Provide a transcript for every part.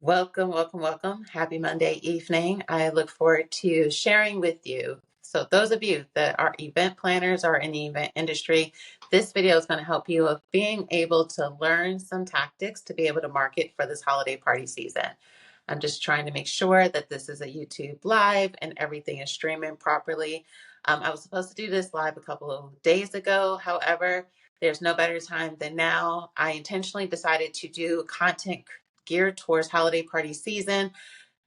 Welcome, welcome, welcome. Happy Monday evening. I look forward to sharing with you. So those of you that are event planners or in the event industry, this video is going to help you with being able to learn some tactics to be able to market for this holiday party season. I'm just trying to make sure that this is a YouTube live and everything is streaming properly. I was supposed to do this live a couple of days ago. However, there's no better time than now. I intentionally decided to do content geared towards holiday party season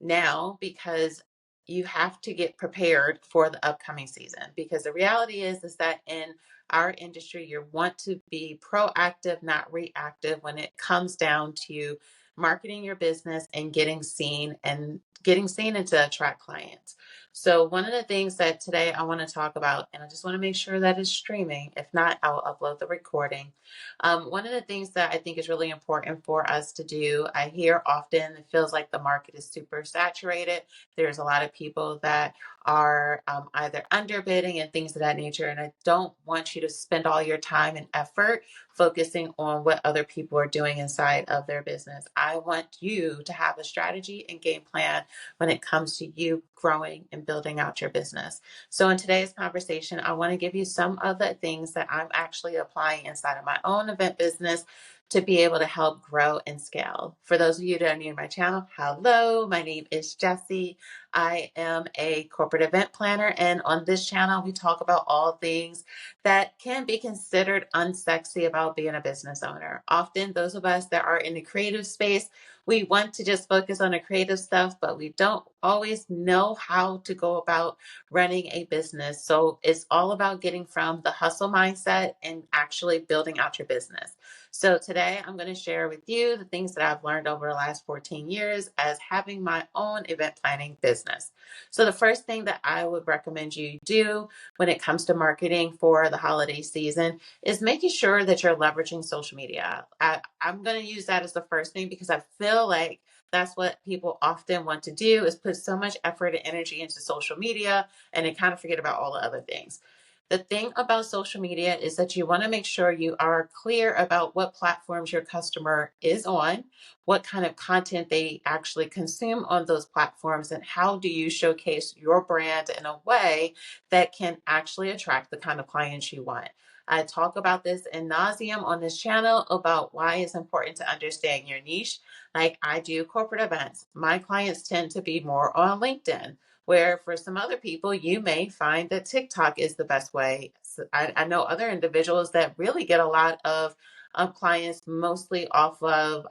now because you have to get prepared for the upcoming season, because the reality is that in our industry you want to be proactive, not reactive, when it comes down to marketing your business and getting seen and to attract clients. So one of the things that today I want to talk about, and I just want to make sure that it's streaming, if not I'll upload the recording. One of the things that I think is really important for us to do, I hear often it feels like the market is super saturated. There's a lot of people that are either underbidding and things of that nature. And I don't want you to spend all your time and effort focusing on what other people are doing inside of their business. I want you to have a strategy and game plan when it comes to you growing and building out your business. So in today's conversation, I want to give you some of the things that I'm actually applying inside of my own event business to be able to help grow and scale. For those of you that are new to my channel, hello, my name is Jessie. I am a corporate event planner, and on this channel, we talk about all things that can be considered unsexy about being a business owner. Often, those of us that are in the creative space, we want to just focus on the creative stuff, but we don't always know how to go about running a business. So it's all about getting from the hustle mindset and actually building out your business. So today I'm going to share with you the things that I've learned over the last 14 years as having my own event planning business. So the first thing that I would recommend you do when it comes to marketing for the holiday season is making sure that you're leveraging social media. I'm going to use that as the first thing because I feel like that's what people often want to do, is put so much effort and energy into social media and they kind of forget about all the other things. The thing about social media is that you want to make sure you are clear about what platforms your customer is on, what kind of content they actually consume on those platforms, and how do you showcase your brand in a way that can actually attract the kind of clients you want. I talk about this in nauseam on this channel about why it's important to understand your niche. Like I do corporate events. My clients tend to be more on LinkedIn, where for some other people, you may find that TikTok is the best way. So I know other individuals that really get a lot of clients mostly off of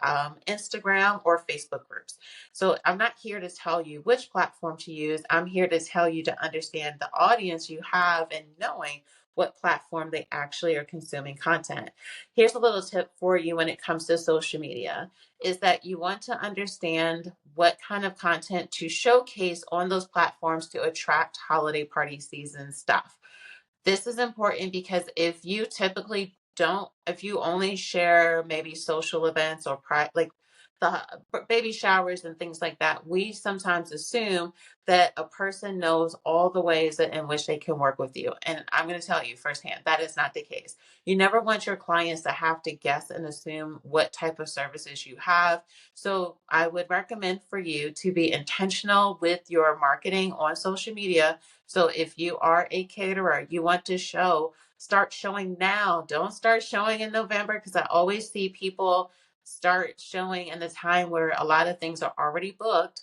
Instagram or Facebook groups. So I'm not here to tell you which platform to use. I'm here to tell you to understand the audience you have and knowing what platform they actually are consuming content. Here's a little tip for you when it comes to social media, is that you want to understand what kind of content to showcase on those platforms to attract holiday party season stuff. This is important because if you typically don't, if you only share maybe social events or like the baby showers and things like that, we sometimes assume that a person knows all the ways that in which they can work with you. And I'm going to tell you firsthand, that is not the case. You never want your clients to have to guess and assume what type of services you have. So I would recommend for you to be intentional with your marketing on social media. So if you are a caterer, you want to start showing now. Don't start showing in November, because I always see people start showing in the time where a lot of things are already booked.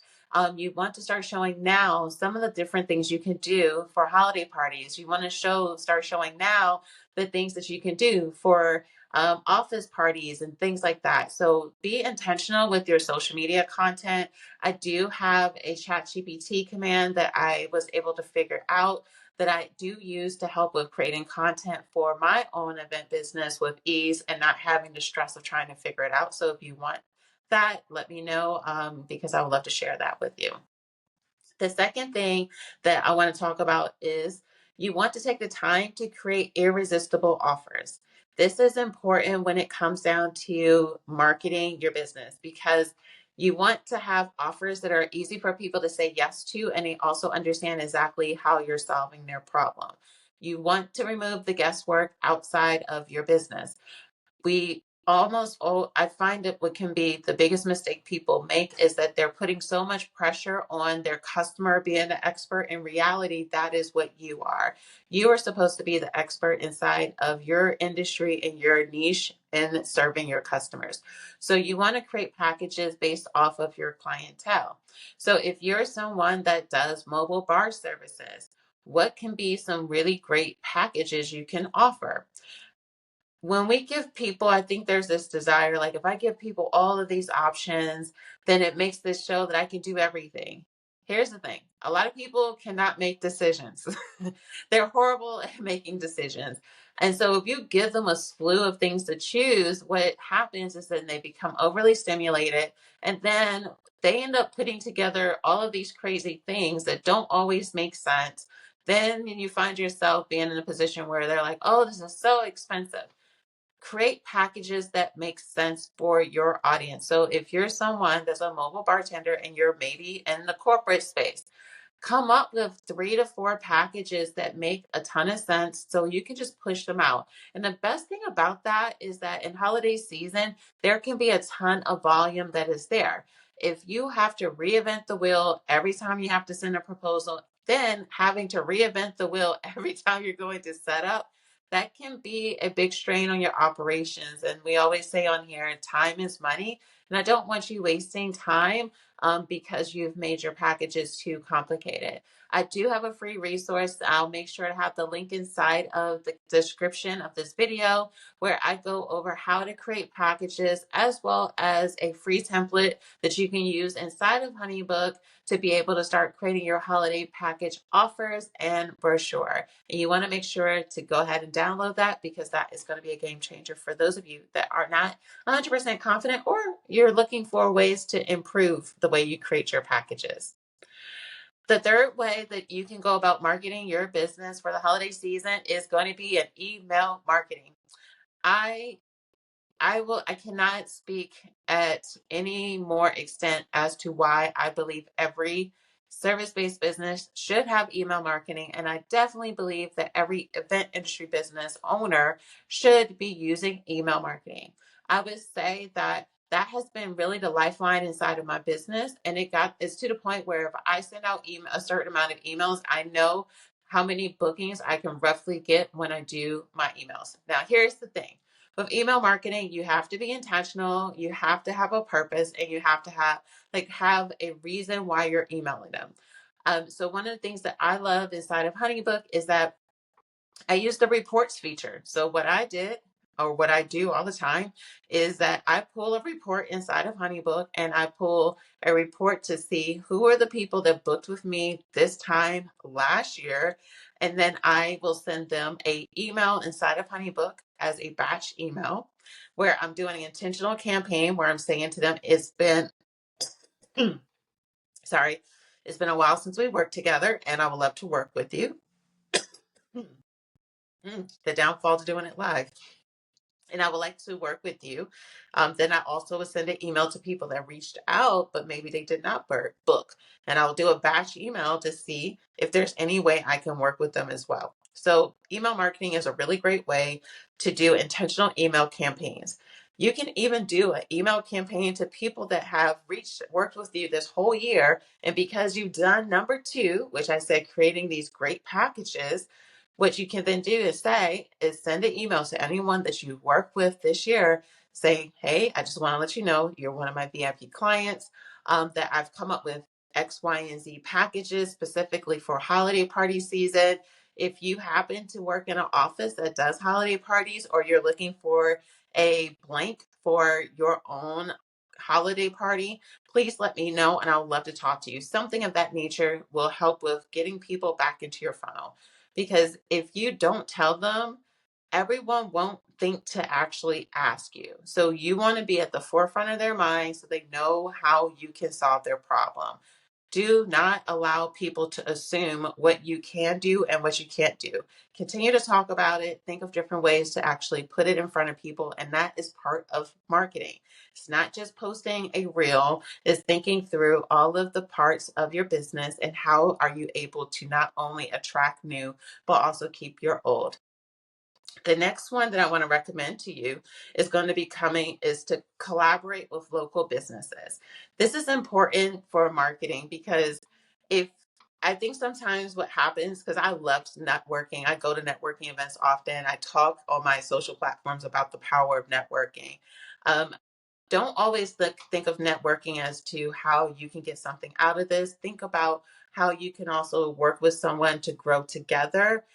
You want to start showing now some of the different things you can do for holiday parties. You want to start showing now the things that you can do for office parties and things like that. So be intentional with your social media content. I do have a ChatGPT command that I was able to figure out that I do use to help with creating content for my own event business with ease and not having the stress of trying to figure it out. So if you want that, let me know, because I would love to share that with you. The second thing that I want to talk about is you want to take the time to create irresistible offers. This is important when it comes down to marketing your business, because you want to have offers that are easy for people to say yes to, and they also understand exactly how you're solving their problem. You want to remove the guesswork outside of your business. We almost all, I find that what can be the biggest mistake people make is that they're putting so much pressure on their customer being the expert. In reality, that is what you are. You are supposed to be the expert inside of your industry and your niche in serving your customers. So you want to create packages based off of your clientele. So if you're someone that does mobile bar services, what can be some really great packages you can offer? When we give people, I think there's this desire, like if I give people all of these options, then it makes this show that I can do everything. Here's the thing. A lot of people cannot make decisions. They're horrible at making decisions. And so if you give them a slew of things to choose, what happens is then they become overly stimulated, and then they end up putting together all of these crazy things that don't always make sense. Then you find yourself being in a position where they're like, oh, this is so expensive. Create packages that make sense for your audience. So if you're someone that's a mobile bartender and you're maybe in the corporate space, come up with 3 to 4 packages that make a ton of sense so you can just push them out. And the best thing about that is that in holiday season, there can be a ton of volume that is there. If you have to reinvent the wheel every time you have to send a proposal, then having to reinvent the wheel every time you're going to set up, that can be a big strain on your operations. And we always say on here, time is money. And I don't want you wasting time because you've made your packages too complicated. I do have a free resource. I'll make sure to have the link inside of the description of this video where I go over how to create packages as well as a free template that you can use inside of Honeybook to be able to start creating your holiday package offers and brochure. And you want to make sure to go ahead and download that because that is going to be a game changer for those of you that are not 100% confident or you're looking for ways to improve the way you create your packages. The third way that you can go about marketing your business for the holiday season is going to be an email marketing. I cannot speak at any more extent as to why I believe every service-based business should have email marketing. And I definitely believe that every event industry business owner should be using email marketing. I would say that that has been really the lifeline inside of my business. And it's to the point where if I send out a certain amount of emails, I know how many bookings I can roughly get when I do my emails. Now, here's the thing. With email marketing, you have to be intentional, you have to have a purpose, and you have to have a reason why you're emailing them. So one of the things that I love inside of Honeybook is that I use the reports feature. So what I did, or what I do all the time, is that I pull a report inside of Honeybook and I pull a report to see who are the people that booked with me this time last year. And then I will send them a email inside of Honeybook as a batch email where I'm doing an intentional campaign where I'm saying to them, it's been, sorry, it's been a while since we worked together and I would love to work with you. The downfall to doing it live. And I would like to work with you. Then I also would send an email to people that reached out, but maybe they did not book. And I'll do a batch email to see if there's any way I can work with them as well. So email marketing is a really great way to do intentional email campaigns. You can even do an email campaign to people that have worked with you this whole year. And because you've done number 2, which I said, creating these great packages, what you can then do is send an email to anyone that you work with this year saying, hey, I just want to let you know you're one of my VIP clients, that I've come up with X, Y, and Z packages specifically for holiday party season. If you happen to work in an office that does holiday parties or you're looking for a blank for your own holiday party, please let me know and I would love to talk to you. Something of that nature will help with getting people back into your funnel. Because if you don't tell them, everyone won't think to actually ask you. So you want to be at the forefront of their mind so they know how you can solve their problem. Do not allow people to assume what you can do and what you can't do. Continue to talk about it. Think of different ways to actually put it in front of people. And that is part of marketing. It's not just posting a reel, it's thinking through all of the parts of your business and how are you able to not only attract new, but also keep your old. The next one that I want to recommend to you is to collaborate with local businesses. This is important for marketing because if I think sometimes what happens, because I love networking, I go to networking events often. I talk on my social platforms about the power of networking. Um, don't always think of networking as to how you can get something out of this. Think about how you can also work with someone to grow together.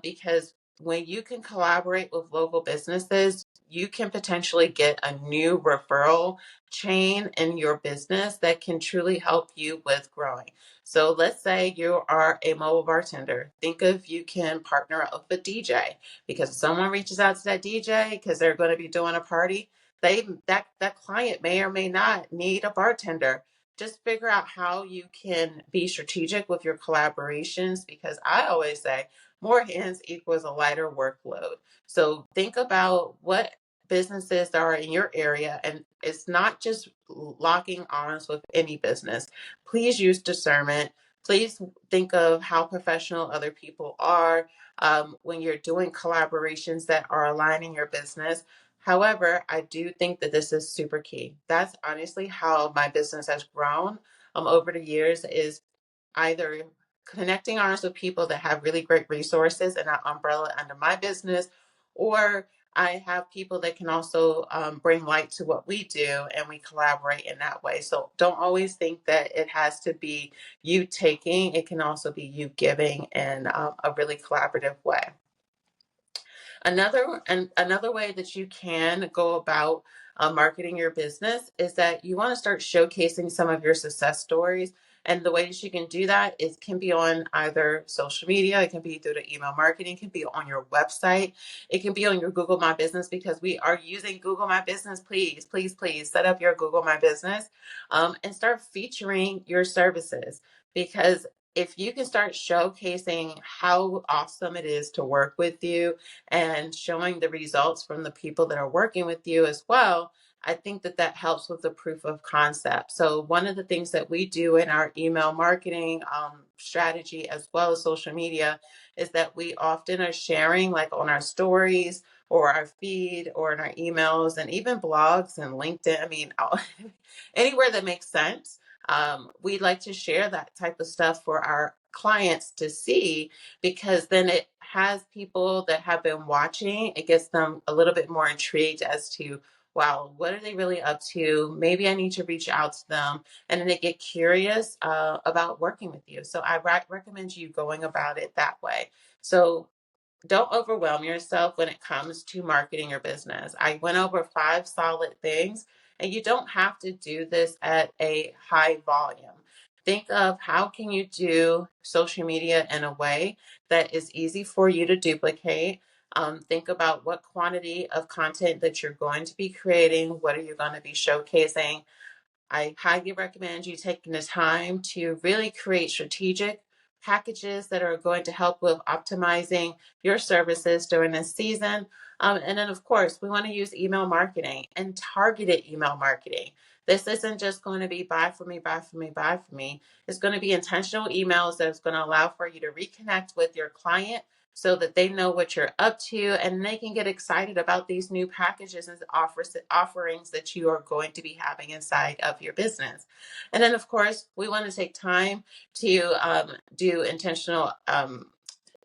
Because when you can collaborate with local businesses, you can potentially get a new referral chain in your business that can truly help you with growing. So let's say you are a mobile bartender. Think if you can partner up with a DJ, because if someone reaches out to that DJ because they're going to be doing a party, that client may or may not need a bartender. Just figure out how you can be strategic with your collaborations, because I always say more hands equals a lighter workload. So think about what businesses are in your area, and it's not just locking arms with any business. Please use discernment. Please think of how professional other people are when you're doing collaborations that are aligning your business. However, I do think that this is super key. That's honestly how my business has grown over the years, is either connecting arms with people that have really great resources and an umbrella under my business, or I have people that can also bring light to what we do, and we collaborate in that way. So don't always think that it has to be you taking, it can also be you giving in a really collaborative way. Another way that you can go about marketing your business is that you want to start showcasing some of your success stories. And the way that you can do that is can be on either social media, it can be through the email marketing, it can be on your website, it can be on your Google My Business, because we are using Google My Business. Please, please, please set up your Google My Business and start featuring your services, because if you can start showcasing how awesome it is to work with you and showing the results from the people that are working with you as well, I think that that helps with the proof of concept. So one of the things that we do in our email marketing strategy, as well as social media, is that we often are sharing, like on our stories or our feed or in our emails and even blogs and LinkedIn. I mean, anywhere that makes sense. We like to share that type of stuff for our clients to see, because then it has people that have been watching. It gets them a little bit more intrigued as to, wow, what are they really up to? Maybe I need to reach out to them. And then they get curious about working with you. So I recommend you going about it that way. So don't overwhelm yourself when it comes to marketing your business. I went over 5 solid things, and you don't have to do this at a high volume. Think of how can you do social media in a way that is easy for you to duplicate. Think about what quantity of content that you're going to be creating. What are you going to be showcasing? I highly recommend you taking the time to really create strategic packages that are going to help with optimizing your services during this season. And then, of course, we want to use email marketing and targeted email marketing. This isn't just going to be buy for me, buy for me, buy for me. It's going to be intentional emails that's going to allow for you to reconnect with your client so that they know what you're up to, and they can get excited about these new packages and offerings that you are going to be having inside of your business. And then, of course, we want to take time to do intentional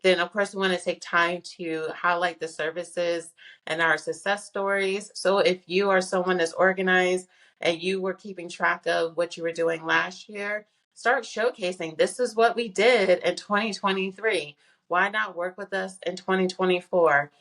then of course we want to take time to highlight the services and our success stories. So if you are someone that's organized and you were keeping track of what you were doing last year, start showcasing, this is what we did in 2023. Why not work with us in 2024?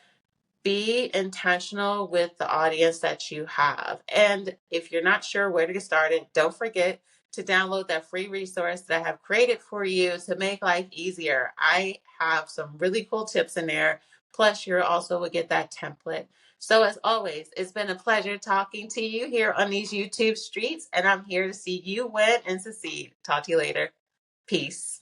Be intentional with the audience that you have. And if you're not sure where to get started, don't forget to download that free resource that I have created for you to make life easier. I have some really cool tips in there. Plus, you're also will get that template. So as always, it's been a pleasure talking to you here on these YouTube streets, and I'm here to see you win and succeed. Talk to you later. Peace.